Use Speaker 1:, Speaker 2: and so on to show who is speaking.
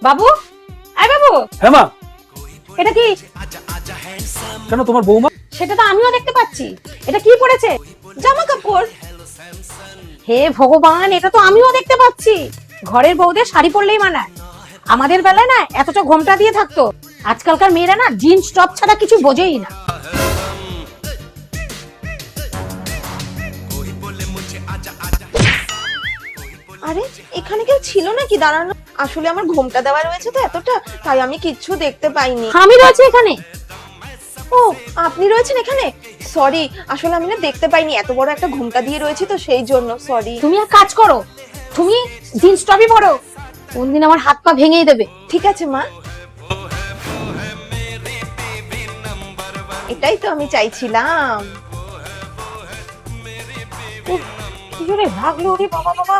Speaker 1: বাবু, আয় বাবু।
Speaker 2: হ্যাঁ মা।
Speaker 1: এটা কি?
Speaker 2: কেন, তোমার বৌমা?
Speaker 1: সেটা তো আমিও দেখতে পাচ্ছি। এটা কি পড়েছে? জামা কাপড়। হে ভগবান, এটা তো আমিও দেখতে পাচ্ছি। ঘরের বউদের শাড়ি পরলেই মানায়। আমাদের বেলায় না এতটা ঘোমটা দিয়ে থাকতো। আজকালকার মেয়েরা না জিন্স টপ ছাড়া কিছু বোঝেই না।
Speaker 3: আরে এখানে কেউ ছিল নাকি দাঁড়ানো? আসলে আমার ঘোমটা দেওয়া রয়েছে তো এতটা, তাই আমি কিচ্ছু দেখতে পাইনি।
Speaker 1: আমি রয়েছে এখানে।
Speaker 3: ও, আপনি রয়েছেন এখানে? সরি, আসলে আমি না দেখতে পাইনি, এত বড় একটা ঘোমটা দিয়ে রয়েছে তো সেই জন্য সরি।
Speaker 1: তুমি এক কাজ করো, তুমি জিন্স টপই পরো। কোনদিন আমার হাত পা ভেঙেই দেবে।
Speaker 3: ঠিক আছে মা, এটাই তো আমি চাইছিলাম।
Speaker 1: উফ, কি জোরে লাগলো রে বাবা বাবা।